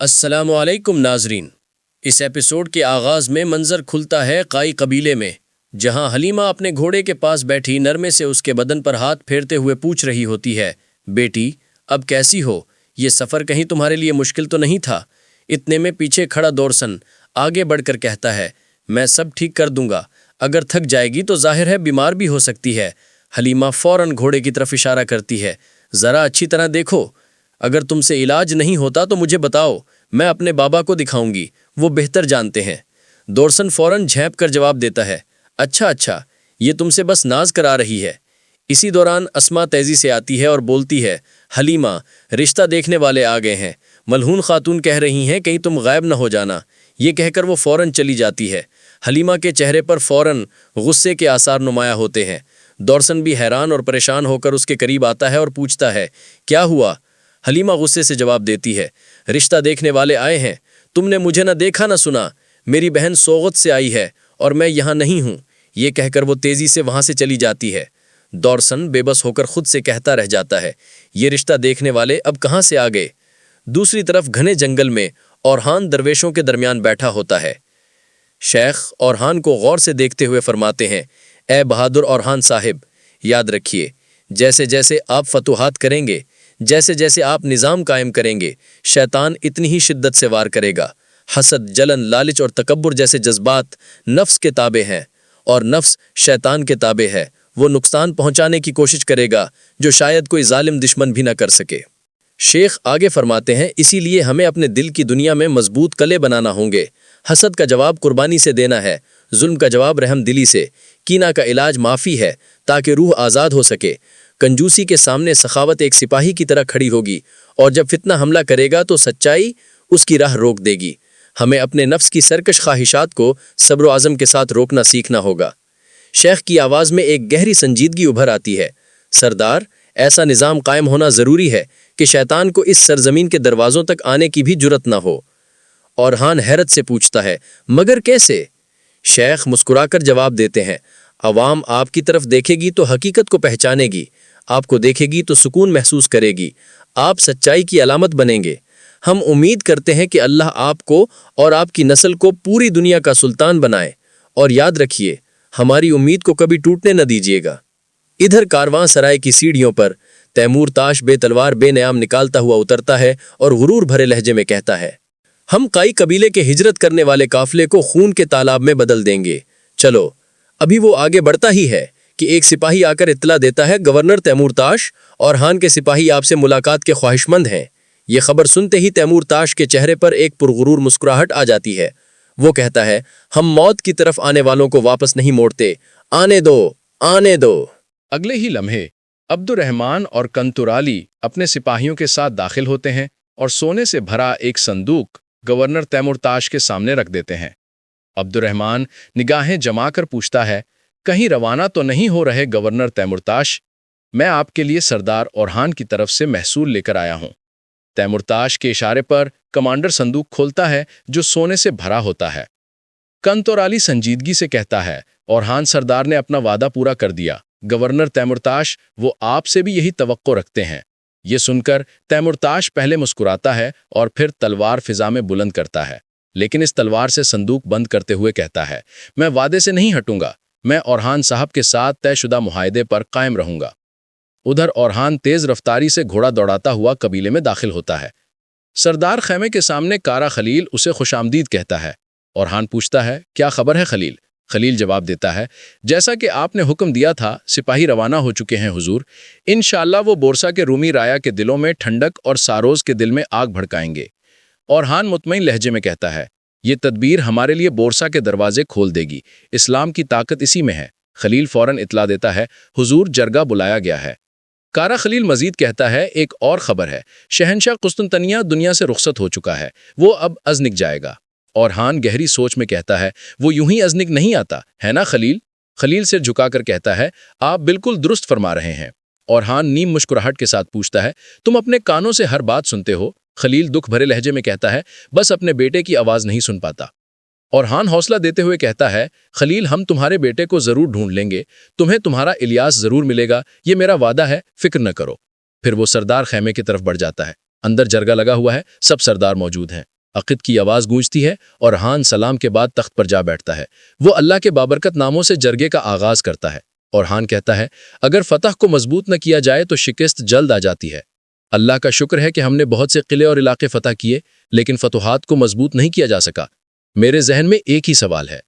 السلام علیکم ناظرین۔ اس ایپیسوڈ کے آغاز میں منظر کھلتا ہے قائی قبیلے میں، جہاں حلیمہ اپنے گھوڑے کے پاس بیٹھی نرمے سے اس کے بدن پر ہاتھ پھیرتے ہوئے پوچھ رہی ہوتی ہے، بیٹی اب کیسی ہو؟ یہ سفر کہیں تمہارے لیے مشکل تو نہیں تھا؟ اتنے میں پیچھے کھڑا دورسن آگے بڑھ کر کہتا ہے، میں سب ٹھیک کر دوں گا، اگر تھک جائے گی تو ظاہر ہے بیمار بھی ہو سکتی ہے۔ حلیمہ فوراً گھوڑے کی طرف اشارہ کرتی ہے، ذرا اچھی طرح دیکھو، اگر تم سے علاج نہیں ہوتا تو مجھے بتاؤ، میں اپنے بابا کو دکھاؤں گی، وہ بہتر جانتے ہیں۔ دورسن فوراً جھیپ کر جواب دیتا ہے، اچھا، یہ تم سے بس ناز کرا رہی ہے۔ اسی دوران اسما تیزی سے آتی ہے اور بولتی ہے، حلیمہ رشتہ دیکھنے والے آ گئے ہیں، ملہون خاتون کہہ رہی ہیں کہیں تم غائب نہ ہو جانا۔ یہ کہہ کر وہ فوراً چلی جاتی ہے۔ حلیمہ کے چہرے پر فوراً غصے کے آثار نمایاں ہوتے ہیں۔ دورسن بھی حیران اور پریشان ہو کر اس کے قریب آتا ہے اور پوچھتا ہے، کیا ہوا؟ حلیمہ غصے سے جواب دیتی ہے، رشتہ دیکھنے والے آئے ہیں، تم نے مجھے نہ دیکھا نہ سنا، میری بہن سوغت سے آئی ہے اور میں یہاں نہیں ہوں۔ یہ کہہ کر وہ تیزی سے وہاں سے چلی جاتی ہے۔ دورسن بے بس ہو کر خود سے کہتا رہ جاتا ہے، یہ رشتہ دیکھنے والے اب کہاں سے آ گئے؟ دوسری طرف گھنے جنگل میں اورحان درویشوں کے درمیان بیٹھا ہوتا ہے۔ شیخ اورحان کو غور سے دیکھتے ہوئے فرماتے ہیں، اے بہادر اورحان صاحب، یاد رکھیے، جیسے جیسے آپ فتوحات کریں گے، جیسے جیسے آپ نظام قائم کریں گے، شیطان اتنی ہی شدت سے وار کرے گا۔ حسد، جلن، لالچ اور تکبر جیسے جذبات نفس کے تابع ہیں، اور نفس شیطان کے تابع ہے۔ وہ نقصان پہنچانے کی کوشش کرے گا جو شاید کوئی ظالم دشمن بھی نہ کر سکے۔ شیخ آگے فرماتے ہیں، اسی لیے ہمیں اپنے دل کی دنیا میں مضبوط قلعے بنانا ہوں گے۔ حسد کا جواب قربانی سے دینا ہے، ظلم کا جواب رحم دلی سے، کینہ کا علاج معافی ہے تاکہ روح آزاد ہو سکے۔ کنجوسی کے سامنے سخاوت ایک سپاہی کی طرح کھڑی ہوگی، اور جب فتنہ حملہ کرے گا تو سچائی اس کی راہ روک دے گی۔ ہمیں اپنے نفس کی سرکش خواہشات کو صبر و عزم کے ساتھ روکنا سیکھنا ہوگا۔ شیخ کی آواز میں ایک گہری سنجیدگی ابھر آتی ہے، سردار، ایسا نظام قائم ہونا ضروری ہے کہ شیطان کو اس سرزمین کے دروازوں تک آنے کی بھی جرت نہ ہو۔ اورحان حیرت سے پوچھتا ہے، مگر کیسے؟ شیخ مسکرا کر جواب دیتے ہیں، عوام آپ کی طرف دیکھے گی تو حقیقت کو پہچانے گی، آپ کو دیکھے گی تو سکون محسوس کرے گی، آپ سچائی کی علامت بنیں گے۔ ہم امید کرتے ہیں کہ اللہ آپ کو اور آپ کی نسل کو پوری دنیا کا سلطان بنائے، اور یاد رکھیے، ہماری امید کو کبھی ٹوٹنے نہ دیجیے گا۔ ادھر کارواں سرائے کی سیڑھیوں پر تیمور تاش بے تلوار بے نیام نکالتا ہوا اترتا ہے اور غرور بھرے لہجے میں کہتا ہے، ہم قائی قبیلے کے ہجرت کرنے والے قافلے کو خون کے تالاب میں بدل دیں گے۔ چلو، ابھی وہ آگے بڑھتا ہی ہے کہ ایک سپاہی آ کر اطلاع دیتا ہے، گورنر تیمور تاش اورحان کے سپاہی آپ سے ملاقات کے خواہش مند ہیں۔ یہ خبر سنتے ہی تیمور تاش کے چہرے پر ایک پرغرور مسکراہٹ آ جاتی ہے۔ وہ کہتا ہے، ہم موت کی طرف آنے والوں کو واپس نہیں موڑتے، آنے دو، آنے دو۔ اگلے ہی لمحے عبد الرحمن اور کنتورالی اپنے سپاہیوں کے ساتھ داخل ہوتے ہیں اور سونے سے بھرا ایک صندوق گورنر تیمور تاش کے سامنے رکھ دیتے ہیں۔ عبد الرحمن نگاہیں جما کر پوچھتا ہے، کہیں روانہ تو نہیں ہو رہے گورنر تیمور تاش؟ میں آپ کے لیے سردار اورحان کی طرف سے محصول لے کر آیا ہوں۔ تیمور تاش کے اشارے پر کمانڈر صندوق کھولتا ہے جو سونے سے بھرا ہوتا ہے۔ کنتورالی سنجیدگی سے کہتا ہے، اورحان سردار نے اپنا وعدہ پورا کر دیا۔ گورنر تیمور تاش، وہ آپ سے بھی یہی توقع رکھتے ہیں۔ یہ سن کر تیمور تاش پہلے مسکراتا ہے اور پھر تلوار فضا میں بلند کرتا ہے، لیکن اس تلوار سے صندوق بند کرتے ہوئے کہتا ہے، میں وعدے سے نہیں ہٹوں گا، میں اورحان صاحب کے ساتھ طے شدہ معاہدے پر قائم رہوں گا۔ ادھر اورحان تیز رفتاری سے گھوڑا دوڑاتا ہوا قبیلے میں داخل ہوتا ہے۔ سردار خیمے کے سامنے کارا خلیل اسے خوش آمدید کہتا ہے۔ اورحان پوچھتا ہے، کیا خبر ہے خلیل؟ خلیل جواب دیتا ہے، جیسا کہ آپ نے حکم دیا تھا، سپاہی روانہ ہو چکے ہیں حضور۔ انشاءاللہ وہ بورسا کے رومی رایا کے دلوں میں ٹھنڈک اور ساروز کے دل میں آگ بھڑکائیں گے۔ اورحان مطمئن لہجے میں کہتا ہے، یہ تدبیر ہمارے لیے بورسا کے دروازے کھول دے گی، اسلام کی طاقت اسی میں ہے۔ خلیل فوراً اطلاع دیتا ہے، حضور جرگہ بلایا گیا ہے۔ کارا خلیل مزید کہتا ہے، ایک اور خبر ہے، شہنشاہ قسطنطنیہ دنیا سے رخصت ہو چکا ہے، وہ اب ازنک جائے گا۔ اورحان گہری سوچ میں کہتا ہے، وہ یوں ہی ازنک نہیں آتا ہے نا خلیل؟ خلیل سر جھکا کر کہتا ہے، آپ بالکل درست فرما رہے ہیں۔ اورحان نیم مسکراہٹ کے ساتھ پوچھتا ہے، تم اپنے کانوں سے ہر بات سنتے ہو؟ خلیل دکھ بھرے لہجے میں کہتا ہے، بس اپنے بیٹے کی آواز نہیں سن پاتا۔ اورحان حوصلہ دیتے ہوئے کہتا ہے، خلیل ہم تمہارے بیٹے کو ضرور ڈھونڈ لیں گے، تمہیں تمہارا الیاس ضرور ملے گا، یہ میرا وعدہ ہے، فکر نہ کرو۔ پھر وہ سردار خیمے کی طرف بڑھ جاتا ہے۔ اندر جرگہ لگا ہوا ہے، سب سردار موجود ہیں۔ عقد کی آواز گونجتی ہے اور ہان سلام کے بعد تخت پر جا بیٹھتا ہے۔ وہ اللہ کے بابرکت ناموں سے جرگے کا آغاز کرتا ہے اور ہان کہتا ہے، اگر فتح کو مضبوط نہ کیا جائے تو شکست جلد آ جاتی ہے۔ اللہ کا شکر ہے کہ ہم نے بہت سے قلعے اور علاقے فتح کیے، لیکن فتوحات کو مضبوط نہیں کیا جا سکا۔ میرے ذہن میں ایک ہی سوال ہے،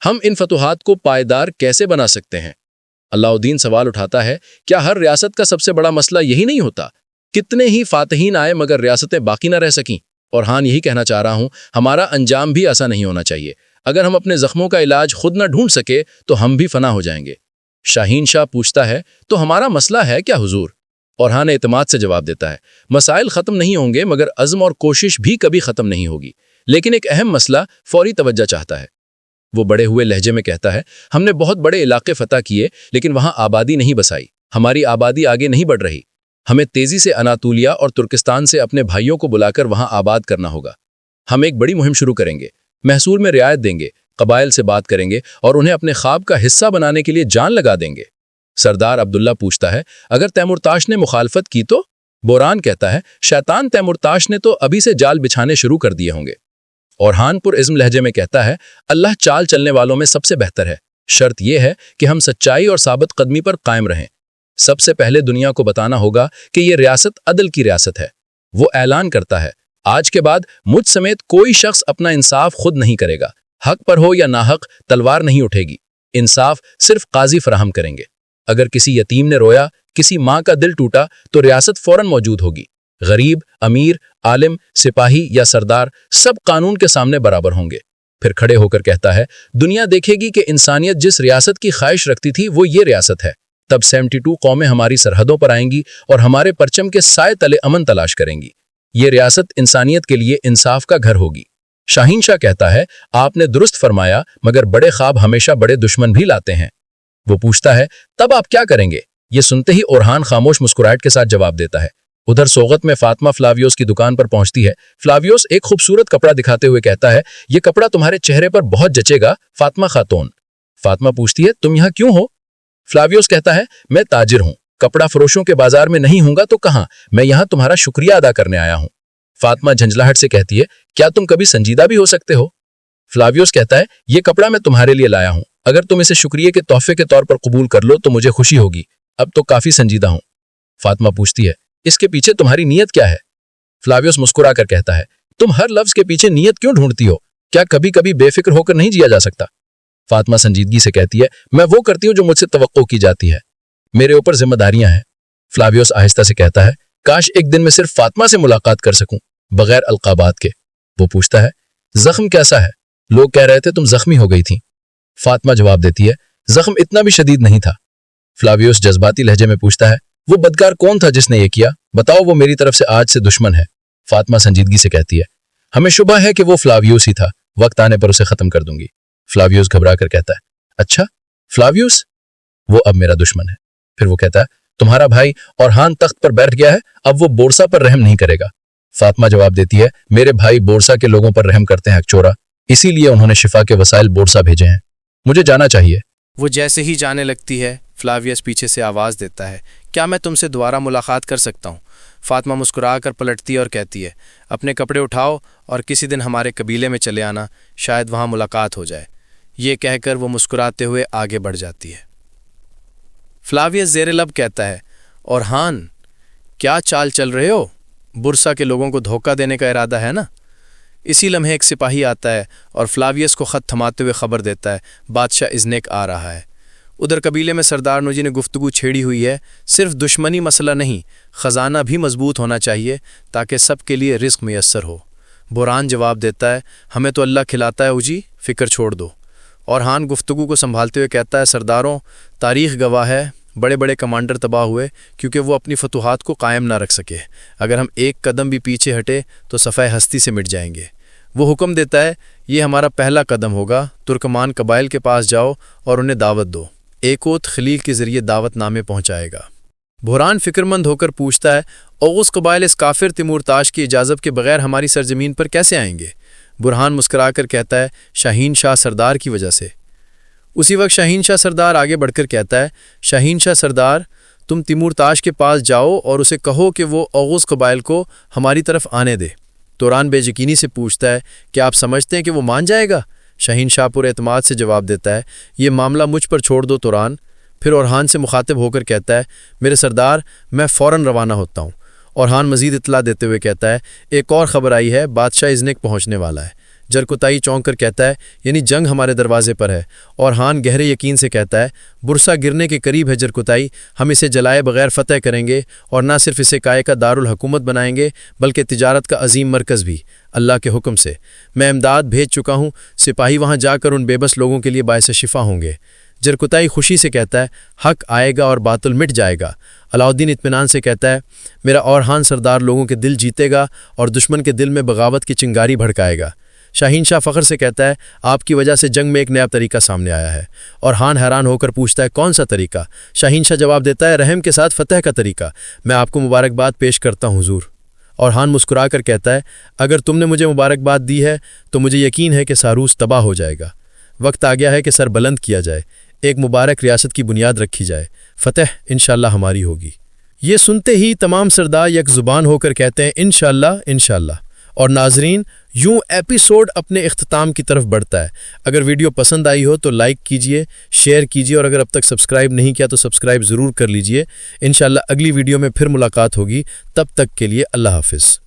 ہم ان فتوحات کو پائیدار کیسے بنا سکتے ہیں؟ علاء الدین سوال اٹھاتا ہے، کیا ہر ریاست کا سب سے بڑا مسئلہ یہی نہیں ہوتا؟ کتنے ہی فاتحین آئے مگر ریاستیں باقی نہ رہ سکیں؟ اور ہان یہی کہنا چاہ رہا ہوں، ہمارا انجام بھی ایسا نہیں ہونا چاہیے۔ اگر ہم اپنے زخموں کا علاج خود نہ ڈھونڈ سکے تو ہم بھی فنا ہو جائیں گے۔ شاہین شاہ پوچھتا ہے، تو ہمارا مسئلہ ہے کیا حضور؟ اور ہان اعتماد سے جواب دیتا ہے، مسائل ختم نہیں ہوں گے مگر عزم اور کوشش بھی کبھی ختم نہیں ہوگی۔ لیکن ایک اہم مسئلہ فوری توجہ چاہتا ہے۔ وہ بڑے ہوئے لہجے میں کہتا ہے، ہم نے بہت بڑے علاقے فتح کیے لیکن وہاں آبادی نہیں بسائی، ہماری آبادی آگے نہیں بڑھ رہی۔ ہمیں تیزی سے اناطولیہ اور ترکستان سے اپنے بھائیوں کو بلا کر وہاں آباد کرنا ہوگا۔ ہم ایک بڑی مہم شروع کریں گے، محصول میں رعایت دیں گے، قبائل سے بات کریں گے اور انہیں اپنے خواب کا حصہ بنانے کے لیے جان لگا دیں گے۔ سردار عبداللہ پوچھتا ہے، اگر تیمورتاش نے مخالفت کی تو؟ بوران کہتا ہے، شیطان تیمورتاش نے تو ابھی سے جال بچھانے شروع کر دیے ہوں گے۔ اور ہان پر عزم لہجے میں کہتا ہے، اللہ چال چلنے والوں میں سب سے بہتر ہے، شرط یہ ہے کہ ہم سچائی اور ثابت قدمی پر قائم رہیں۔ سب سے پہلے دنیا کو بتانا ہوگا کہ یہ ریاست عدل کی ریاست ہے۔ وہ اعلان کرتا ہے، آج کے بعد مجھ سمیت کوئی شخص اپنا انصاف خود نہیں کرے گا، حق پر ہو یا ناحق تلوار نہیں اٹھے گی، انصاف صرف قاضی فراہم کریں گے۔ اگر کسی یتیم نے رویا، کسی ماں کا دل ٹوٹا تو ریاست فوراً موجود ہوگی۔ غریب، امیر، عالم، سپاہی یا سردار سب قانون کے سامنے برابر ہوں گے۔ پھر کھڑے ہو کر کہتا ہے، دنیا دیکھے گی کہ انسانیت جس ریاست کی خواہش رکھتی تھی وہ یہ ریاست ہے۔ تب 72 قومیں ہماری سرحدوں پر آئیں گی اور ہمارے پرچم کے سائے تلے امن تلاش کریں گی۔ یہ ریاست انسانیت کے لیے انصاف کا گھر ہوگی۔ شاہین شاہ کہتا ہے، آپ نے درست فرمایا، مگر بڑے خواب ہمیشہ بڑے دشمن بھی لاتے ہیں۔ وہ پوچھتا ہے، تب آپ کیا کریں گے؟ یہ سنتے ہی اورہان خاموش مسکراہٹ کے ساتھ جواب دیتا ہے۔ ادھر سوغت میں فاطمہ فلاویوس کی دکان پر پہنچتی ہے۔ فلاویوس ایک خوبصورت کپڑا دکھاتے ہوئے کہتا ہے، یہ کپڑا تمہارے چہرے پر بہت جچے گا فاطمہ خاتون۔ فاطمہ پوچھتی ہے، تم یہاں کیوں ہو؟ فلاویوس کہتا ہے، میں تاجر ہوں، کپڑا فروشوں کے بازار میں نہیں ہوں گا تو کہاں، میں یہاں تمہارا شکریہ ادا کرنے آیا ہوں۔ فاطمہ جھنجھلاہٹ سے کہتی ہے، کیا تم کبھی سنجیدہ بھی ہو سکتے ہو؟ فلاویوس کہتا ہے، یہ کپڑا میں تمہارے لیے لایا ہوں، اگر تم اسے شکریہ کے تحفے کے طور پر قبول کر لو تو مجھے خوشی ہوگی، اب تو کافی سنجیدہ ہوں۔ فاطمہ پوچھتی ہے، اس کے پیچھے تمہاری نیت کیا ہے؟ فلاویوس مسکرا کر کہتا ہے، تم ہر لفظ کے پیچھے نیت کیوں ڈھونڈتی ہو؟ کیا کبھی کبھی بے فکر ہو کر نہیں جیا جا سکتا؟ فاطمہ سنجیدگی سے کہتی ہے، میں وہ کرتی ہوں جو مجھ سے توقع کی جاتی ہے، میرے اوپر ذمہ داریاں ہیں۔ فلاویوس آہستہ سے کہتا ہے، کاش ایک دن میں صرف فاطمہ سے ملاقات کر سکوں، بغیر القابات کے۔ وہ پوچھتا ہے، زخم کیسا ہے؟ لوگ کہہ رہے تھے تم زخمی ہو گئی تھی۔ فاطمہ جواب دیتی ہے، زخم اتنا بھی شدید نہیں تھا۔ فلاویوس جذباتی لہجے میں پوچھتا ہے، وہ بدکار کون تھا جس نے یہ کیا؟ بتاؤ، وہ میری طرف سے آج سے دشمن ہے۔ فاطمہ سنجیدگی سے کہتی ہے، ہمیں شبہ ہے کہ وہ فلاویوس ہی تھا، وقت آنے پر اسے ختم کر دوں گی۔ فلاویوس گھبرا کر کہتا ہے، اچھا فلاویوس، وہ اب میرا دشمن ہے۔ پھر وہ کہتا ہے، تمہارا بھائی اورہان تخت پر بیٹھ گیا ہے، اب وہ بورسا پر رحم نہیں کرے گا۔ فاطمہ جواب دیتی ہے، میرے بھائی بورسا کے لوگوں پر رحم کرتے ہیں اکچورا، اسی لیے انہوں نے شفا کے وسائل بورسا بھیجے ہیں، مجھے جانا چاہیے۔ وہ جیسے ہی جانے لگتی ہے، فلاویوس پیچھے سے آواز دیتا ہے، کیا میں تم سے دوبارہ ملاقات کر سکتا ہوں؟ فاطمہ مسکرا کر پلٹتی ہے اور کہتی ہے، اپنے کپڑے اٹھاؤ اور کسی دن ہمارے قبیلے میں چلے آنا، شاید وہاں ملاقات ہو جائے۔ یہ کہہ کر وہ مسکراتے ہوئے آگے بڑھ جاتی ہے۔ فلاویوس زیر لب کہتا ہے، اورہان، کیا چال چل رہے ہو؟ بورسا کے لوگوں کو دھوکہ دینے کا ارادہ ہے نا؟ اسی لمحے ایک سپاہی آتا ہے اور فلاویوس کو خط تھماتے ہوئے خبر دیتا ہے، بادشاہ ازنیک آ رہا ہے۔ ادھر قبیلے میں سردار نوجی نے گفتگو چھیڑی ہوئی ہے، صرف دشمنی مسئلہ نہیں، خزانہ بھی مضبوط ہونا چاہیے تاکہ سب کے لیے رزق میسر ہو۔ بوران جواب دیتا ہے، ہمیں تو اللہ کھلاتا ہے اوجی، فکر چھوڑ دو۔ اورہان گفتگو کو سنبھالتے ہوئے کہتا ہے، سرداروں، تاریخ گواہ ہے، بڑے بڑے کمانڈر تباہ ہوئے کیونکہ وہ اپنی فتوحات کو قائم نہ رکھ سکے۔ اگر ہم ایک قدم بھی پیچھے ہٹے تو صفحہ ہستی سے مٹ جائیں گے۔ وہ حکم دیتا ہے، یہ ہمارا پہلا قدم ہوگا، ترکمان قبائل کے پاس جاؤ اور انہیں دعوت دو، ایکوت خلیل کے ذریعے دعوت نامے پہنچائے گا۔ بوران فکرمند ہو کر پوچھتا ہے، اوغوز قبائل اس کافر تیمورتاش کی اجازت کے بغیر ہماری سرزمین پر کیسے آئیں گے؟ برہان مسکرا کر کہتا ہے، شاہین شاہ سردار کی وجہ سے۔ اسی وقت شاہین شاہ سردار آگے بڑھ کر کہتا ہے، شاہین شاہ سردار، تم تیمورتاش کے پاس جاؤ اور اسے کہو کہ وہ اوغوز قبائل کو ہماری طرف آنے دے۔ توران بے یقینی سے پوچھتا ہے کہ آپ سمجھتے ہیں کہ وہ مان جائے گا؟ شاہین شاہ پر اعتماد سے جواب دیتا ہے یہ معاملہ مجھ پر چھوڑ دو توران۔ پھر اورحان سے مخاطب ہو کر کہتا ہے میرے سردار میں فوراً روانہ ہوتا ہوں۔ اورحان مزید اطلاع دیتے ہوئے کہتا ہے ایک اور خبر آئی ہے، بادشاہ ازنک پہنچنے والا ہے۔ جرکتائی چونک کر کہتا ہے یعنی جنگ ہمارے دروازے پر ہے۔ اورحان گہرے یقین سے کہتا ہے برسا گرنے کے قریب ہے جرکتائی، ہم اسے جلائے بغیر فتح کریں گے اور نہ صرف اسے کائے کا دارالحکومت بنائیں گے بلکہ تجارت کا عظیم مرکز بھی، اللہ کے حکم سے۔ میں امداد بھیج چکا ہوں، سپاہی وہاں جا کر ان بے بس لوگوں کے لیے باعث شفا ہوں گے۔ جرکتائی خوشی سے کہتا ہے حق آئے گا اور باطل مٹ جائے گا۔ علاؤالدین اطمینان سے کہتا ہے میرا اورحان سردار لوگوں کے دل جیتے گا اور دشمن کے دل میں بغاوت کی چنگاری بھڑکائے گا۔ شاہین شاہ فخر سے کہتا ہے آپ کی وجہ سے جنگ میں ایک نیا طریقہ سامنے آیا ہے۔ اورحان حیران ہو کر پوچھتا ہے کون سا طریقہ؟ شاہین شاہ جواب دیتا ہے رحم کے ساتھ فتح کا طریقہ۔ میں آپ کو مبارکباد پیش کرتا ہوں حضور۔ اورحان مسکرا کر کہتا ہے اگر تم نے مجھے مبارکباد دی ہے تو مجھے یقین ہے کہ ساروس تباہ ہو جائے گا۔ وقت آ گیا ہے کہ سر بلند کیا جائے، ایک مبارک ریاست کی بنیاد رکھی جائے، فتح انشاءاللہ ہماری ہوگی۔ یہ سنتے ہی تمام سردار یک زبان ہو کر کہتے ہیں انشاءاللہ انشاءاللہ۔ اور ناظرین یوں ایپیسوڈ اپنے اختتام کی طرف بڑھتا ہے۔ اگر ویڈیو پسند آئی ہو تو لائک کیجئے، شیئر کیجئے اور اگر اب تک سبسکرائب نہیں کیا تو سبسکرائب ضرور کر لیجئے۔ انشاءاللہ اگلی ویڈیو میں پھر ملاقات ہوگی، تب تک کے لیے اللہ حافظ۔